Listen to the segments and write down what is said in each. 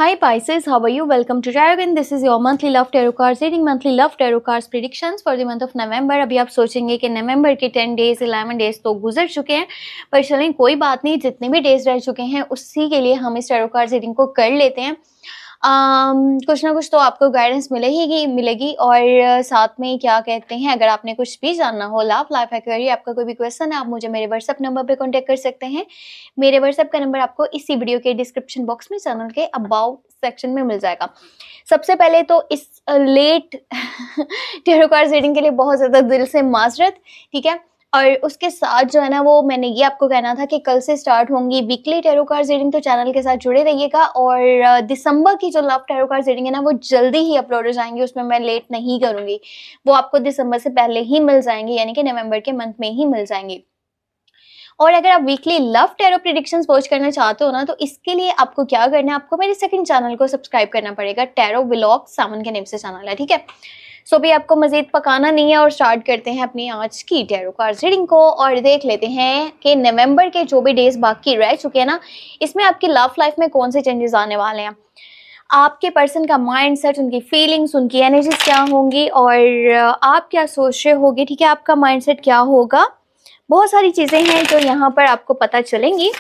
Hi Pisces, how are you? Welcome to Tarot again. This is your monthly love tarot cards reading, monthly love tarot cards predictions for the month of November. अभी आप सोचेंगे कि नवंबर के 10 days 11 days तो गुजर चुके हैं, पर चलें कोई बात नहीं, जितने भी डेज रह चुके हैं उसी के लिए हम इस tarot cards reading को कर लेते हैं। कुछ ना कुछ तो आपको गाइडेंस मिलेगी और साथ में क्या कहते हैं, अगर आपने कुछ भी जानना हो लव लाइफ एक्वेरी, आपका कोई भी क्वेश्चन है, आप मुझे मेरे व्हाट्सएप नंबर पे कांटेक्ट कर सकते हैं। मेरे व्हाट्सएप का नंबर आपको इसी वीडियो के डिस्क्रिप्शन बॉक्स में चैनल के अबाउट सेक्शन में मिल जाएगा। सबसे पहले तो इस लेट टैरो कार्ड्स रीडिंग के लिए बहुत ज़्यादा दिल से माजरत, ठीक है। और उसके साथ जो है ना, वो मैंने ये आपको कहना था कि कल से स्टार्ट होंगी वीकली टैरो कार्ड्स रीडिंग, तो चैनल के साथ जुड़े रहिएगा। और दिसंबर की जो लव टैरो कार्ड्स रीडिंग है ना, वो जल्दी ही अपलोड हो जाएंगी, उसमें मैं लेट नहीं करूँगी, वो आपको दिसंबर से पहले ही मिल जाएंगी, यानी कि नवंबर के मंथ में ही मिल जाएंगी। और अगर आप weekly love tarot predictions watch करना चाहते हो ना, तो इसके लिए आपको क्या करना है, आपको मेरे सेकंड चैनल को सब्सक्राइब करना पड़ेगा। टैरो व्लॉग सावन के नेम से चैनल है, ठीक है। सो भी आपको मजीद पकाना नहीं है और स्टार्ट करते हैं अपनी आज की टैरो कार्ड्स रीडिंग को और देख लेते हैं कि नवंबर के जो भी डेज बाकी रह चुके हैं ना, इसमें आपकी लव लाइफ में कौन से चेंजेस आने वाले हैं, आपके पर्सन का माइंड सेट, उनकी फीलिंग्स, उनकी एनर्जीज क्या होंगी और आप क्या सोच रहे होगे, ठीक है, आपका माइंड सेट क्या होगा। बहुत सारी चीज़ें हैं जो यहाँ पर आपको पता चलेंगी।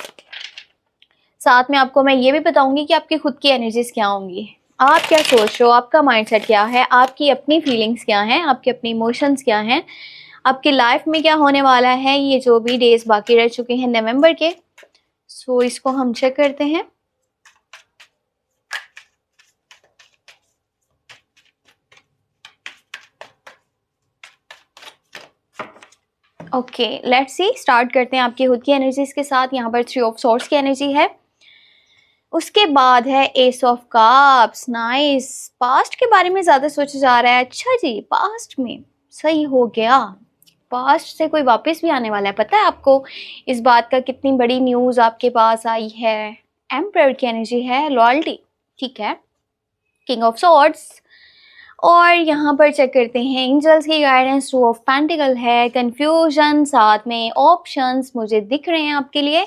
साथ में आपको मैं ये भी बताऊंगी कि आपकी खुद की एनर्जीज क्या होंगी, आप क्या सोच रहे हो, आपका माइंडसेट क्या है, आपकी अपनी फीलिंग्स क्या हैं, आपके अपने इमोशंस क्या हैं, आपकी लाइफ में क्या होने वाला है ये जो भी डेज बाकी रह चुके हैं नवंबर के। सो इसको हम चेक करते हैं। ओके, लेट्स सी, स्टार्ट करते हैं आपकी खुद की एनर्जीज के साथ। यहाँ पर 3 ऑफ सॉर्ड्स की एनर्जी है, उसके बाद है S of cups. Nice, past के बारे में ज़्यादा सोचा जा रहा है। अच्छा जी, पास्ट में सही हो गया, पास्ट से कोई वापस भी आने वाला है। पता है आपको इस बात का, कितनी बड़ी न्यूज़ आपके पास आई है। एम्परर की एनर्जी है, लॉयल्टी, ठीक है, किंग ऑफ सॉर्ड्स। और यहाँ पर चेक करते हैं एंजल्स की गाइडेंस। 2 ऑफ पेंटिकल है, कंफ्यूजन, साथ में ऑप्शंस मुझे दिख रहे हैं आपके लिए।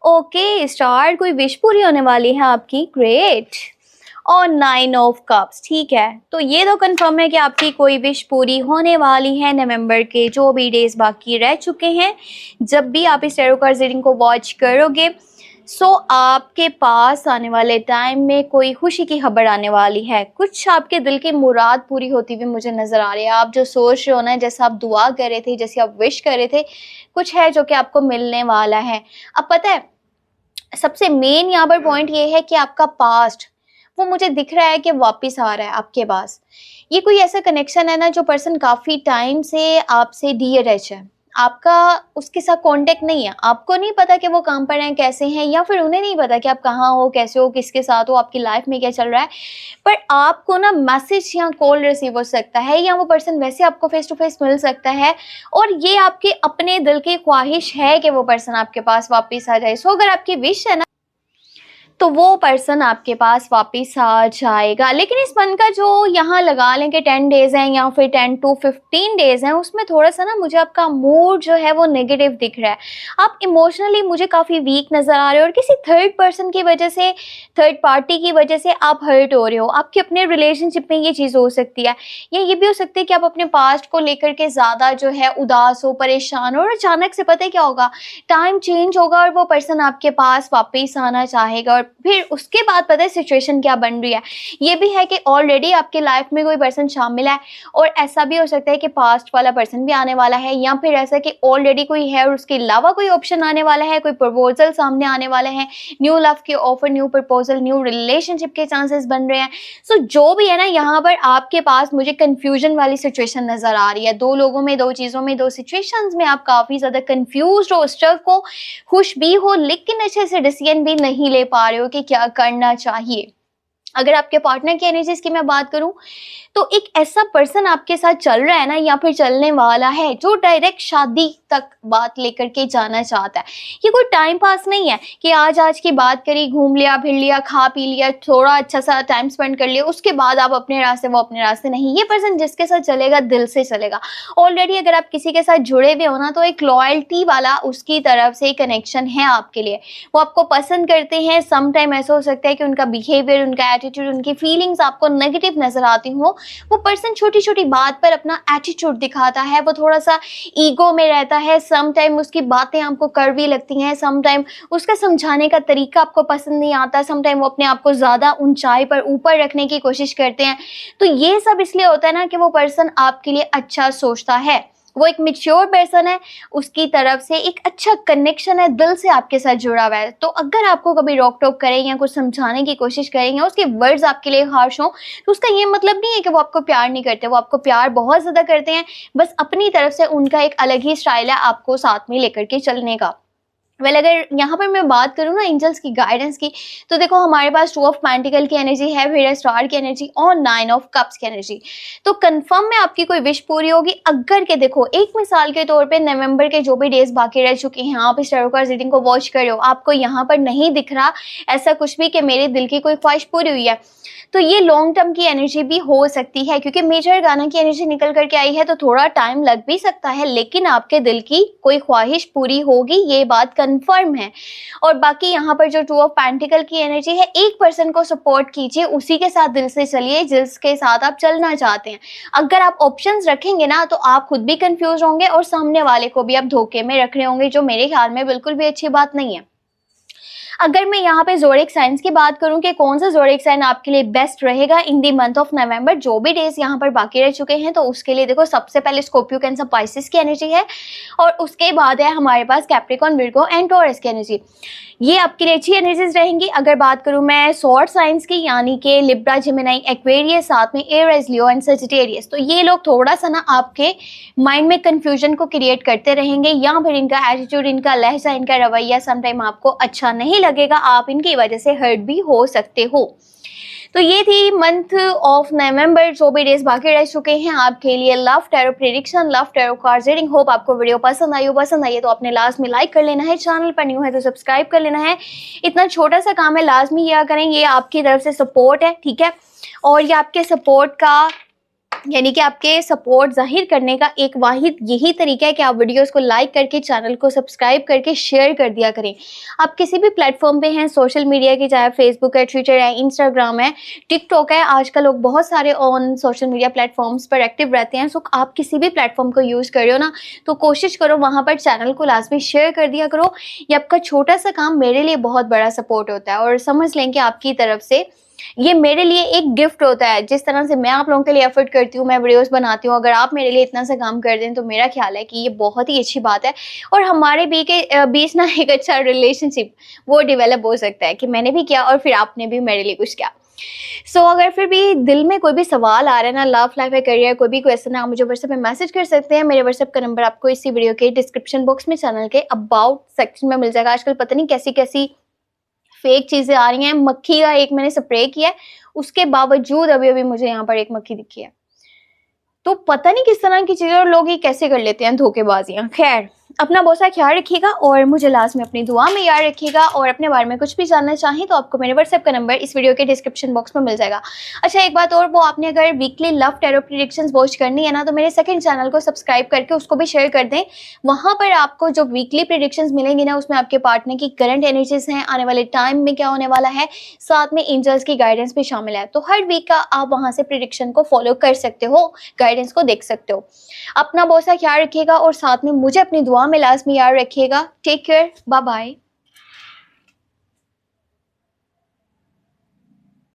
ओके, स्टार्ट, कोई विश पूरी होने वाली है आपकी, ग्रेट। और 9 ऑफ कप्स, ठीक है, तो ये तो कंफर्म है कि आपकी कोई विश पूरी होने वाली है नवंबर के जो भी डेज बाकी रह चुके हैं। जब भी आप इस टैरो कार्ड्स रीडिंग को वॉच करोगे, सो आपके पास आने वाले टाइम में कोई खुशी की खबर आने वाली है। कुछ आपके दिल की मुराद पूरी होती हुई मुझे नज़र आ रही है। आप जो सोच रहे हो ना, जैसे आप दुआ कर रहे थे, जैसे आप विश कर रहे थे, कुछ है जो कि आपको मिलने वाला है। अब पता है, सबसे मेन यहाँ पर पॉइंट ये है कि आपका पास्ट, वो मुझे दिख रहा है कि वापस आ रहा है आपके पास। ये कोई ऐसा कनेक्शन है ना, जो पर्सन काफ़ी टाइम से आपसे डीअरेस्ट है, आपका उसके साथ कांटेक्ट नहीं है, आपको नहीं पता कि वो कहाँ पर हैं, कैसे हैं, या फिर उन्हें नहीं पता कि आप कहाँ हो, कैसे हो, किसके साथ हो, आपकी लाइफ में क्या चल रहा है। पर आपको ना मैसेज या कॉल रिसीव हो सकता है, या वो पर्सन वैसे आपको फेस टू फेस मिल सकता है, और ये आपके अपने दिल की ख्वाहिश है कि वो पर्सन आपके पास वापस आ जाए। सो अगर आपकी विश है ना, तो वो पर्सन आपके पास वापस आ जाएगा। लेकिन इस मंथ का जो यहाँ लगा लें कि 10 डेज हैं या फिर 10 to 15 डेज हैं, उसमें थोड़ा सा ना मुझे आपका मूड जो है वो नेगेटिव दिख रहा है। आप इमोशनली मुझे काफ़ी वीक नज़र आ रहे हो, और किसी थर्ड पर्सन की वजह से, थर्ड पार्टी की वजह से आप हर्ट हो रहे हो। आपके अपने रिलेशनशिप में ये चीज़ हो सकती है, या ये भी हो सकती है कि आप अपने पास्ट को लेकर के ज़्यादा जो है उदास हो, परेशान हो, और अचानक से पता है क्या होगा, टाइम चेंज होगा और वो पर्सन आपके पास वापस आना चाहेगा। और फिर उसके बाद पता है सिचुएशन क्या बन रही है। ये भी है कि ऑलरेडी आपके लाइफ में कोई पर्सन शामिल है, और ऐसा भी हो सकता है कि पास्ट वाला पर्सन भी आने वाला है, या फिर ऐसा कि ऑलरेडी कोई है और उसके अलावा कोई ऑप्शन आने वाला है, कोई प्रपोजल सामने आने वाले हैं, न्यू लव के offer, new proposal, new relationship के चांसेस बन रहे हैं। सो जो भी है ना, यहाँ पर आपके पास मुझे कन्फ्यूजन वाली सिचुएशन नज़र आ रही है। 2 लोगों में, 2 चीज़ों में, 2 सिचुएशंस में आप काफ़ी ज़्यादा कन्फ्यूज हो, स्ट्रक हो, खुश भी हो, लेकिन अच्छे से डिसीजन भी नहीं ले पा रहे हो कि क्या करना चाहिए। अगर आपके पार्टनर की एनर्जीज की मैं बात करूं, तो एक ऐसा पर्सन आपके साथ चल रहा है ना, या फिर चलने वाला है, जो डायरेक्ट शादी तक बात लेकर के जाना चाहता है। ये कोई टाइम पास नहीं है कि आज की बात करी, घूम लिया, फिर लिया, खा पी लिया, थोड़ा अच्छा सा टाइम स्पेंड कर लिया, उसके बाद आप अपने रास्ते, वो अपने रास्ते नहीं। ये पर्सन जिसके साथ चलेगा दिल से चलेगा। ऑलरेडी अगर आप किसी के साथ जुड़े हुए हो ना, तो एक लॉयल्टी वाला उसकी तरफ से कनेक्शन है आपके लिए। वो आपको पसंद करते हैं। सम टाइम ऐसा हो सकता है कि उनका बिहेवियर, उनका एटीट्यूड, उनकी फीलिंग्स आपको नेगेटिव नजर आती हो। वो पर्सन छोटी छोटी बात पर अपना एटीट्यूड दिखाता है, वो थोड़ा सा ईगो में रहता है। सम टाइम उसकी बातें आपको कड़वी लगती हैं, सम टाइम उसका समझाने का तरीका आपको पसंद नहीं आता, सम टाइम वो अपने आप को ज्यादा ऊंचाई पर ऊपर रखने की कोशिश करते हैं। तो ये सब इसलिए होता है ना कि वो पर्सन आपके लिए अच्छा सोचता है। वो एक मैच्योर पर्सन है, उसकी तरफ से एक अच्छा कनेक्शन है, दिल से आपके साथ जुड़ा हुआ है। तो अगर आपको कभी रोक टोक करें या कुछ समझाने की कोशिश करें या उसके वर्ड्स आपके लिए हार्श हो, तो उसका ये मतलब नहीं है कि वो आपको प्यार नहीं करते। वो आपको प्यार बहुत ज्यादा करते हैं, बस अपनी तरफ से उनका एक अलग ही स्टाइल है आपको साथ में लेकर के चलने का। अगर यहाँ पर मैं बात करूँ ना एंजल्स की गाइडेंस की, तो देखो हमारे पास 2 ऑफ पेंटिकल की एनर्जी है, फिर स्टार की एनर्जी और 9 ऑफ कप्स की एनर्जी। तो कंफर्म में आपकी कोई विश पूरी होगी अगर के देखो, एक मिसाल के तौर पे नवंबर के जो भी डेज बाकी रह चुके हैं, आप इस टैरो कार्ड रीडिंग को वॉच कर रहे हो, आपको यहाँ पर नहीं दिख रहा ऐसा कुछ भी कि मेरे दिल की कोई ख्वाहिश पूरी हुई है, तो ये लॉन्ग टर्म की एनर्जी भी हो सकती है। क्योंकि मेजर गाना की एनर्जी निकल करके आई है, तो थोड़ा टाइम लग भी सकता है, लेकिन आपके दिल की कोई ख्वाहिश पूरी होगी, ये बात कंफर्म है। और बाकी यहाँ पर जो 2 ऑफ पेंटिकल की एनर्जी है, एक पर्सन को सपोर्ट कीजिए, उसी के साथ दिल से चलिए जिसके साथ आप चलना चाहते हैं। अगर आप ऑप्शंस रखेंगे ना, तो आप खुद भी कंफ्यूज होंगे और सामने वाले को भी आप धोखे में रख रहे होंगे, जो मेरे ख्याल में बिल्कुल भी अच्छी बात नहीं है। अगर मैं यहाँ पे ज़ोडिएक साइंस की बात करूँ कि कौन सा ज़ोडिएक साइन आपके लिए बेस्ट रहेगा इन दी मंथ ऑफ नवंबर, जो भी डेज यहाँ पर बाकी रह चुके हैं, तो उसके लिए देखो सबसे पहले स्कॉर्पियो, कैंसर, पाइसेस की एनर्जी है, और उसके बाद है हमारे पास कैप्रिकॉर्न, विर्गो एंड टॉरस की एनर्जी। ये आपके लिए अच्छी एनर्जीज रहेंगी। अगर बात करूँ मैं सॉर्ड साइंस की, यानी कि लिब्रा, जेमिनी, एक्वेरियस, साथ में एरीज, लियो एंड सजिटेरियस, तो ये लोग थोड़ा सा ना आपके माइंड में कंफ्यूजन को क्रिएट करते रहेंगे, या फिर इनका एटीट्यूड, इनका लहजा, इनका रवैया समटाइम आपको अच्छा नहीं लगेगा, आप इनकी वजह से हर्ट भी हो सकते हो। तो ये थी मंथ ऑफ नवंबर, जो भी डेज बाकी रह चुके हैं आपके लिए love tarot prediction, love tarot card reading. Hope आपको वीडियो पसंद आई हो। पसंद आई है तो अपने लास्ट में लाइक कर लेना है, चैनल पर न्यू है तो सब्सक्राइब कर लेना है। इतना छोटा सा काम है, लाजमी किया करें, ये आपकी तरफ से सपोर्ट है, ठीक है। और ये आपके सपोर्ट का, यानी कि आपके सपोर्ट जाहिर करने का एक वाहिद यही तरीका है कि आप वीडियोस को लाइक करके, चैनल को सब्सक्राइब करके शेयर कर दिया करें। आप किसी भी प्लेटफॉर्म पे हैं सोशल मीडिया की, चाहे फेसबुक है, ट्विटर है, इंस्टाग्राम है, टिकटॉक है, आजकल लोग बहुत सारे ऑन सोशल मीडिया प्लेटफॉर्म्स पर एक्टिव रहते हैं। सो आप किसी भी प्लेटफॉर्म को यूज़ कर रहे हो ना, तो कोशिश करो वहाँ पर चैनल को लाजमी शेयर कर दिया करो। ये आपका छोटा सा काम मेरे लिए बहुत बड़ा सपोर्ट होता है, और समझ लें कि आपकी तरफ से ये मेरे लिए एक गिफ्ट होता है। जिस तरह से मैं आप लोगों के लिए एफर्ट करती हूँ, मैं वीडियोस बनाती हूँ, अगर आप मेरे लिए इतना सा काम कर दें, तो मेरा ख्याल है कि ये बहुत ही अच्छी बात है, और हमारे बीच ना एक अच्छा रिलेशनशिप वो डेवलप हो सकता है कि मैंने भी किया और फिर आपने भी मेरे लिए कुछ किया। सो अगर फिर भी दिल में कोई भी सवाल आ रहा है ना, लव लाइफ है, करियर, कोई भी क्वेश्चन है, आप मुझे व्हाट्सएप पे मैसेज कर सकते हैं। मेरे व्हाट्सएप का नंबर आपको इसी वीडियो के डिस्क्रिप्शन बॉक्स में, चैनल के अबाउट सेक्शन में मिल जाएगा। आजकल पता नहीं कैसी कैसी फेक चीजें आ रही हैं। मक्खी का एक मैंने स्प्रे किया है, उसके बावजूद अभी मुझे यहाँ पर एक मक्खी दिखी है। तो पता नहीं किस तरह की चीजें और लोग ये कैसे कर लेते हैं, धोखेबाजियां। खैर, अपना बहुत सारा ख्याल रखिएगा और मुझे लास्ट में अपनी दुआ में याद रखिएगा। और अपने बारे में कुछ भी जानना चाहें तो आपको मेरे व्हाट्सएप का नंबर इस वीडियो के डिस्क्रिप्शन बॉक्स में मिल जाएगा। अच्छा, एक बात और, वो आपने अगर weekly love tarot predictions watch करनी है ना, तो मेरे सेकंड चैनल को सब्सक्राइब करके उसको भी शेयर कर दें। वहां पर आपको जो वीकली प्रेडिक्शंस मिलेंगी ना, उसमें आपके पार्टनर की करंट एनर्जीज हैं, आने वाले टाइम में क्या होने वाला है, साथ में एंजल्स की गाइडेंस भी शामिल है। तो हर वीक का आप वहां से प्रेडिक्शन को फॉलो कर सकते हो, गाइडेंस को देख सकते हो। अपना बहुत सा ख्याल रखिएगा और साथ में मुझे अपनी दुआ में लाजमी याद रखिएगा। Take care, bye bye.